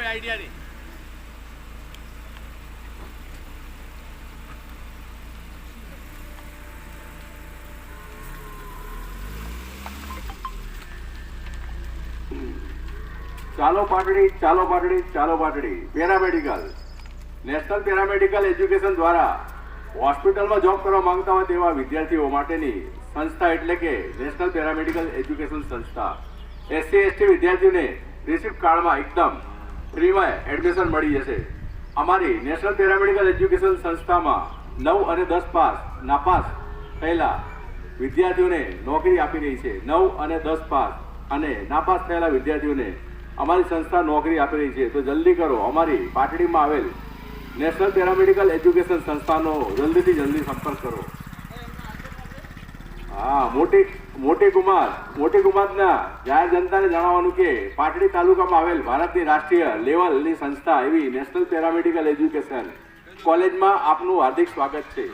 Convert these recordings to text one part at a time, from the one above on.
કોઈ આઈડિયા નહીં. ચાલો પાટડી, ચાલો પાટડી, ચાલો Patdi. Paramedical, national paramedical education દ્વારા હોસ્પિટલમાં જોબ કરવા માંગતા હોય તેવા વિદ્યાર્થીઓ માટેની સંસ્થા એટલે કે નેશનલ પેરામેડિકલ એજ્યુકેશન સંસ્થા. SC ST વિદ્યાર્થીઓને રિસિપ્ટ કાર્ડમાં એકદમ ફ્રીમાં એડમિશન મળી જશે. અમારી નેશનલ પેરામેડિકલ એજ્યુકેશન સંસ્થામાં 9 અને 10 પાસ નાપાસ થયેલા વિદ્યાર્થીઓને નોકરી આપી રહી છે. 9 અને 10 પાસ અને નાપાસ થયેલા વિદ્યાર્થીઓને અમારી સંસ્થા નોકરી આપી રહી છે. તો જલ્દી કરો, અમારી પાટડીમાં આવેલ નેશનલ પેરામેડિકલ એજ્યુકેશન સંસ્થાનો જલ્દી સંપર્ક કરો. હા, મોટી કુમારના જાહેર જનતાને જણાવવાનું કે પાટડી તાલુકામાં આવેલ ભારતની રાષ્ટ્રીય લેવલની સંસ્થા એવી નેશનલ પેરામેડિકલ એજ્યુકેશન કોલેજમાં આપનું હાર્દિક સ્વાગત છે,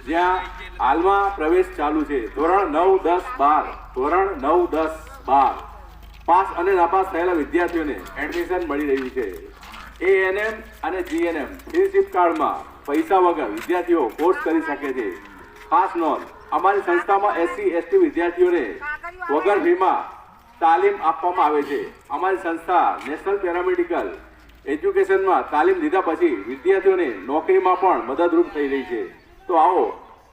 જ્યાં હાલમાં પ્રવેશ ચાલુ છે. ધોરણ 9, 10, 12 ધોરણ 9, 10, 12 પાસ અને નાપાસ થયેલા વિદ્યાર્થીઓને એડમિશન મળી રહ્યું છે. ANM અને GNM ફ્રી શિફ્ટ કાર્ડમાં પૈસા વગર વિદ્યાર્થીઓ કોર્સ કરી શકે છે. ખાસ નોંધ, અમારી સંસ્થામાં SC ST વિદ્યાર્થીઓને વગર ફીમાં તાલીમ આપવામાં આવે છે. અમારી સંસ્થા નેશનલ પેરામેડિકલ એજ્યુકેશનમાં તાલીમ લીધા પછી વિદ્યાર્થીઓને નોકરીમાં પણ મદદરૂપ થઈ રહી છે. તો આવો,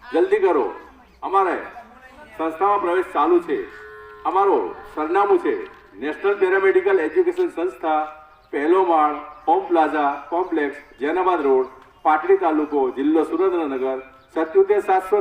જલ્દી કરો, અમારે સંસ્થામાં પ્રવેશ ચાલુ છે. અમારું સરનામું છે નેશનલ પેરામેડિકલ એજ્યુકેશન સંસ્થા, પહેલો માળ, home plaza complex, Jainabad road, Patdi તાલુકો, જિલ્લો સુરેન્દ્રનગર, 77700